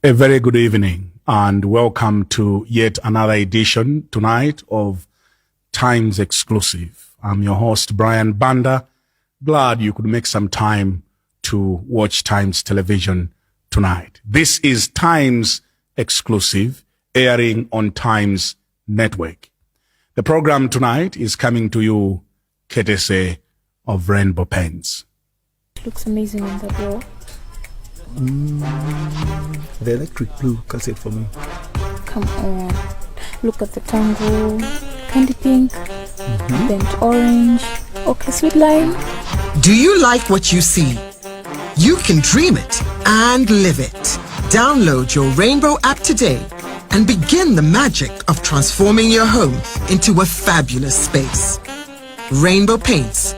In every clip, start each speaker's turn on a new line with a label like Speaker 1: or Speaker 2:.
Speaker 1: A very good evening and welcome to yet another edition tonight of Times Exclusive. I'm your host, Brian Banda. Glad you could make some time to watch Times Television tonight. This is Times Exclusive, airing on Times Network. The program tonight is coming to you courtesy of Rainbow Paints.
Speaker 2: Looks amazing on the door.
Speaker 3: The electric blue calls it for me.
Speaker 2: Come on. Look at the tango. Candy pink. Bent orange. Okay, sweet lime.
Speaker 4: Do you like what you see? You can dream it and live it. Download your Rainbow app today and begin the magic of transforming your home into a fabulous space. Rainbow Paints.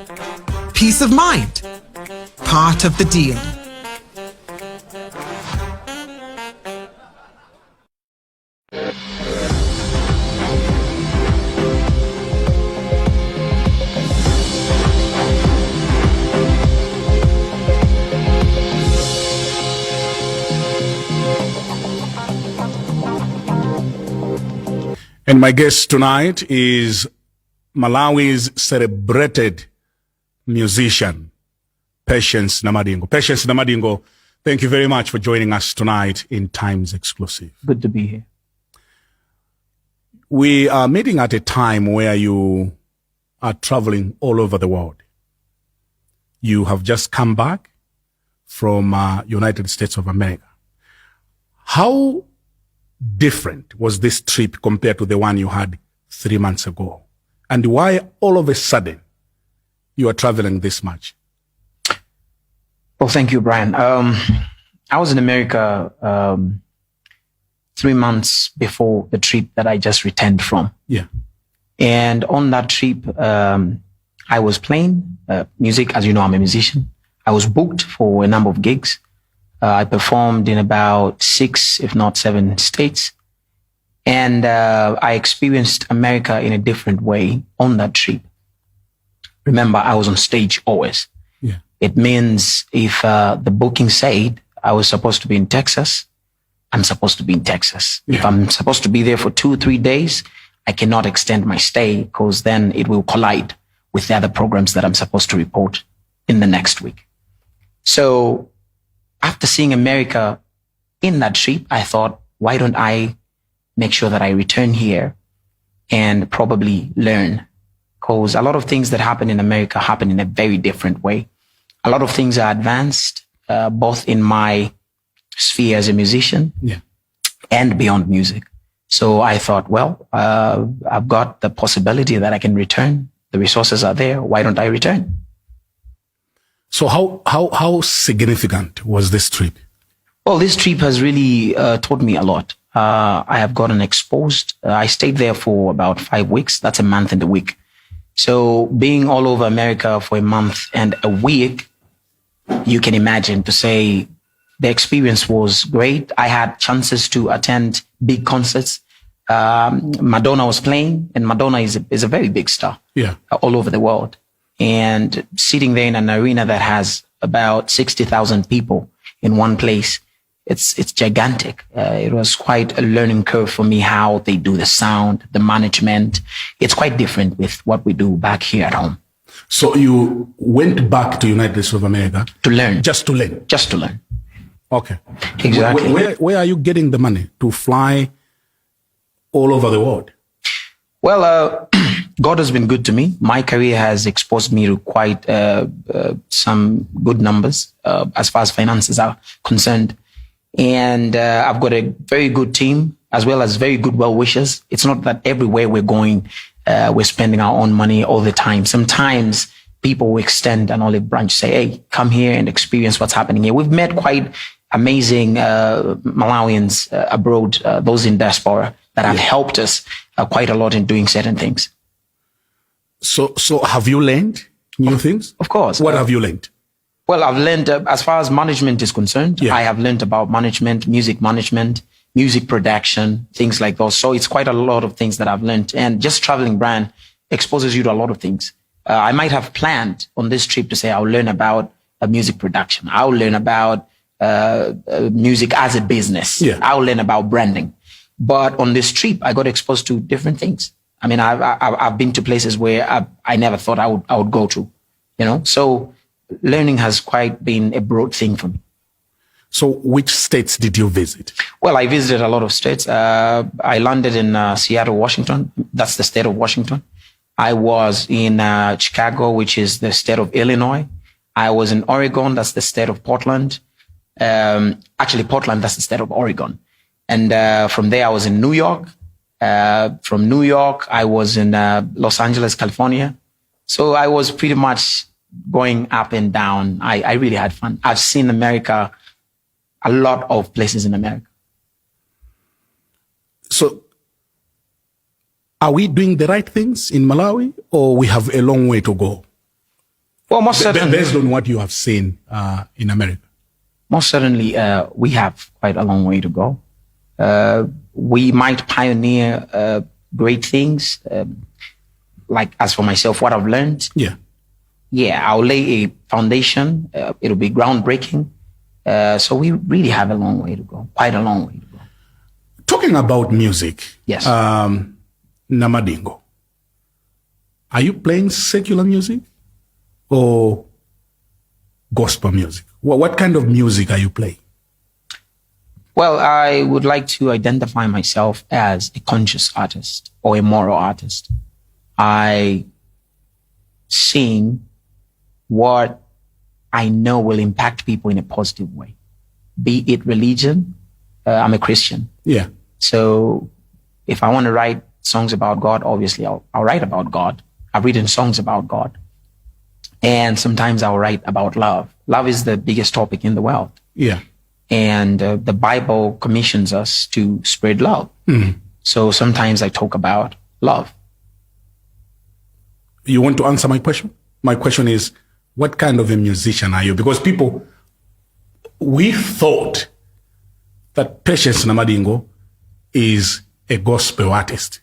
Speaker 4: Peace of mind. Part of the deal.
Speaker 1: And my guest tonight is Malawi's celebrated musician, Patience Namadingo. Patience Namadingo, thank you very much for joining us tonight in Times Exclusive.
Speaker 3: Good to be here.
Speaker 1: We are meeting at a time where you are traveling all over the world. You have just come back from United States of America. How different was this trip compared to the one you had 3 months ago? And why all of a sudden you are traveling this much?
Speaker 3: Well, thank you, Brian. I was in America 3 months before the trip that I just returned from.
Speaker 1: Yeah.
Speaker 3: And on that trip, I was playing music. As you know, I'm a musician. I was booked for a number of gigs. I performed in about 6, if not 7 states. And I experienced America in a different way on that trip. Remember, I was on stage always.
Speaker 1: Yeah.
Speaker 3: It means if the booking said I was supposed to be in Texas, I'm supposed to be in Texas.
Speaker 1: Yeah.
Speaker 3: If I'm supposed to be there for 2-3 days, I cannot extend my stay because then it will collide with the other programs that I'm supposed to report in the next week. So after seeing America in that trip, I thought, why don't I make sure that I return here and probably learn? Because a lot of things that happen in America happen in a very different way. A lot of things are advanced, both in my sphere as a musician and beyond music. So I thought, well, I've got the possibility that I can return. The resources are there. Why don't I return?
Speaker 1: So how significant was this trip?
Speaker 3: Well, this trip has really taught me a lot. I have gotten exposed. I stayed there for about 5 weeks. That's a month and a week. So being all over America for a month and a week, you can imagine to say the experience was great. I had chances to attend big concerts. Madonna was playing, and Madonna is a very big star all over the world. And sitting there in an arena that has about 60,000 people in one place, it's gigantic. It was quite a learning curve for me how they do the sound, the management. It's quite different with what we do back here at home.
Speaker 1: So you went back to United States of America
Speaker 3: To learn.
Speaker 1: Just to learn.
Speaker 3: Just to learn.
Speaker 1: Okay.
Speaker 3: Exactly.
Speaker 1: Where are you getting the money to fly all over the world?
Speaker 3: Well, God has been good to me. My career has exposed me to quite some good numbers as far as finances are concerned. And I've got a very good team as well as very good well-wishers. It's not that everywhere we're going, we're spending our own money all the time. Sometimes people will extend an olive branch, say, hey, come here and experience what's happening here. We've met quite amazing Malawians abroad, those in diaspora that have helped us quite a lot in doing certain things.
Speaker 1: So have you learned new things?
Speaker 3: Of course.
Speaker 1: What have you learned?
Speaker 3: Well, I've learned, as far as management is concerned, I have learned about management, music production, things like those. So it's quite a lot of things that I've learned. And just traveling, Brian, exposes you to a lot of things. I might have planned on this trip to say I'll learn about music production. I'll learn about music as a business.
Speaker 1: Yeah.
Speaker 3: I'll learn about branding. But on this trip, I got exposed to different things. I mean, I've been to places where I never thought I would go to, you know. So learning has quite been a broad thing for me.
Speaker 1: So which states did you visit?
Speaker 3: Well, I visited a lot of states. I landed in Seattle, Washington. That's the state of Washington. I was in Chicago, which is the state of Illinois. I was in Oregon. That's the state of Portland. Actually, Portland, that's the state of Oregon. And from there, I was in New York. From New York, I was in Los Angeles, California. So I was pretty much going up and down. I really had fun. I've seen America, a lot of places in America.
Speaker 1: So are we doing the right things in Malawi, or we have a long way to go?
Speaker 3: Well, most certainly,
Speaker 1: based on what you have seen in America.
Speaker 3: Most certainly, we have quite a long way to go. We might pioneer great things. Like as for myself, what I've learned. Yeah, I'll lay a foundation. It'll be groundbreaking. So we really have a long way to go, quite a long way to go.
Speaker 1: Talking about music.
Speaker 3: Yes.
Speaker 1: Namadingo. Are you playing secular music or gospel music? What kind of music are you playing?
Speaker 3: Well, I would like to identify myself as a conscious artist or a moral artist. I sing what I know will impact people in a positive way. Be it religion, I'm a Christian.
Speaker 1: Yeah.
Speaker 3: So if I want to write songs about God, obviously I'll write about God. I've written songs about God. And sometimes I'll write about love. Love is the biggest topic in the world.
Speaker 1: Yeah.
Speaker 3: And the Bible commissions us to spread love.
Speaker 1: Mm-hmm.
Speaker 3: So sometimes I talk about love.
Speaker 1: You want to answer my question? My question is, what kind of a musician are you? Because we thought that Patience Namadingo is a gospel artist.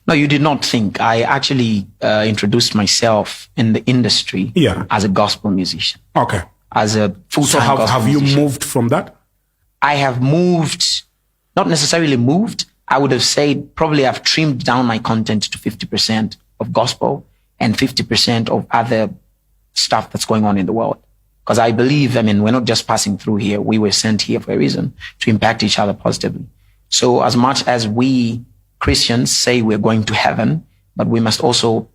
Speaker 3: No, you did not think. I actually introduced myself in the industry as a gospel musician.
Speaker 1: Okay.
Speaker 3: As a full-time gospel
Speaker 1: have you
Speaker 3: musician.
Speaker 1: moved from that?
Speaker 3: I have moved, not necessarily moved. I would have said probably I've trimmed down my content to 50% of gospel and 50% of other stuff that's going on in the world. Because I believe, we're not just passing through here. We were sent here for a reason, to impact each other positively. So as much as we Christians say we're going to heaven, but we must also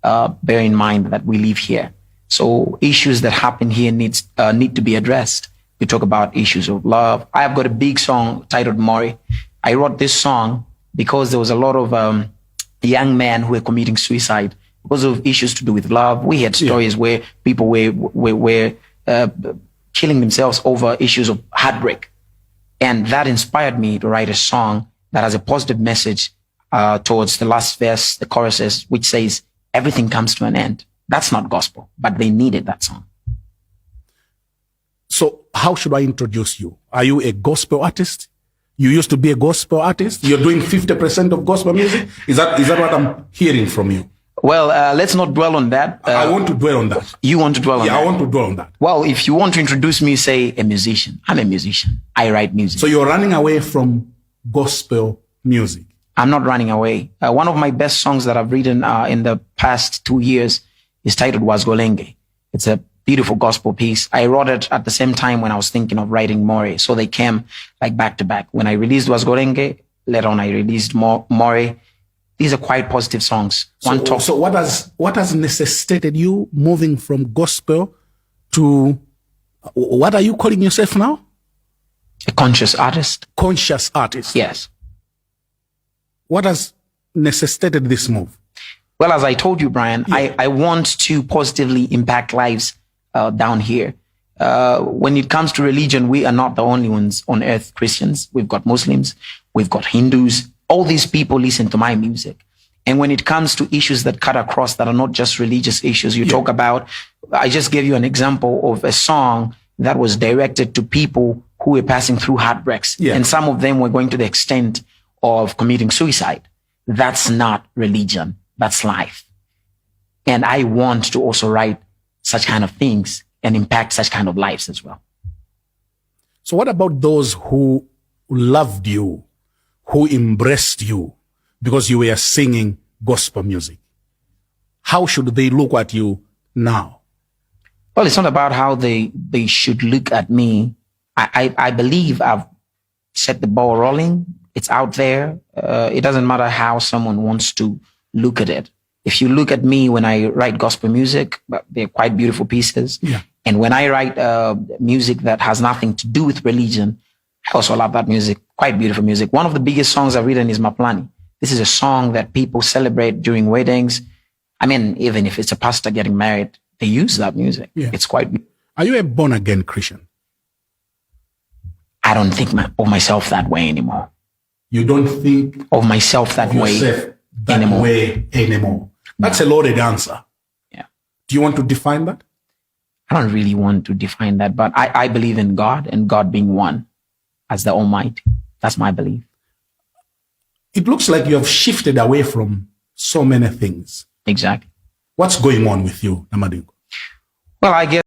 Speaker 3: bear in mind that we live here. So issues that happen here need to be addressed. We talk about issues of love. I have got a big song titled Mori. I wrote this song because there was a lot of young men who were committing suicide because of issues to do with love. We had stories where people were killing themselves over issues of heartbreak. And that inspired me to write a song that has a positive message towards the last verse, the choruses, which says, everything comes to an end. That's not gospel, but they needed that song.
Speaker 1: So how should I introduce you? Are you a gospel artist? You used to be a gospel artist? You're doing 50% of gospel music? Is that what I'm hearing from you?
Speaker 3: Well, let's not dwell on that.
Speaker 1: I want to dwell on that.
Speaker 3: You want to dwell on that?
Speaker 1: Yeah, I want to dwell on that.
Speaker 3: Well, if you want to introduce me, say a musician. I'm a musician. I write music.
Speaker 1: So you're running away from gospel music?
Speaker 3: I'm not running away. One of my best songs that I've written in the past 2 years is titled Wazgolenge. It's a beautiful gospel piece. I wrote it at the same time when I was thinking of writing More. So they came like back to back. When I released Wazgolenge, later on I released More. These are quite positive songs.
Speaker 1: So what has necessitated you moving from gospel to, what are you calling yourself now?
Speaker 3: A conscious artist.
Speaker 1: Conscious artist.
Speaker 3: Yes.
Speaker 1: What has necessitated this move?
Speaker 3: Well, as I told you, Brian, I want to positively impact lives down here. When it comes to religion, we are not the only ones on earth, Christians. We've got Muslims, we've got Hindus. All these people listen to my music. And when it comes to issues that cut across that are not just religious issues, you talk about, I just gave you an example of a song that was directed to people who were passing through heartbreaks. Yeah. And some of them were going to the extent of committing suicide. That's not religion. That's life. And I want to also write such kind of things and impact such kind of lives as well.
Speaker 1: So what about those who loved you, who embraced you because you were singing gospel music? How should they look at you now?
Speaker 3: Well, it's not about how they should look at me. I believe I've set the ball rolling. It's out there. It doesn't matter how someone wants to look at it. If you look at me when I write gospel music, they're quite beautiful pieces.
Speaker 1: Yeah.
Speaker 3: And when I write music that has nothing to do with religion, I also love that music. Quite beautiful music. One of the biggest songs I've written is Maplani. This is a song that people celebrate during weddings. I mean, even if it's a pastor getting married, they use that music.
Speaker 1: Yeah.
Speaker 3: It's quite beautiful.
Speaker 1: Are you a born-again Christian?
Speaker 3: I don't think of myself that way anymore.
Speaker 1: You don't think
Speaker 3: Of myself that way
Speaker 1: anymore? That's a loaded answer.
Speaker 3: Yeah.
Speaker 1: Do you want to define that?
Speaker 3: I don't really want to define that, but I believe in God and God being one as the Almighty. That's my belief.
Speaker 1: It looks like you have shifted away from so many things.
Speaker 3: Exactly.
Speaker 1: What's going on with you, Namadingo?
Speaker 3: Well, I guess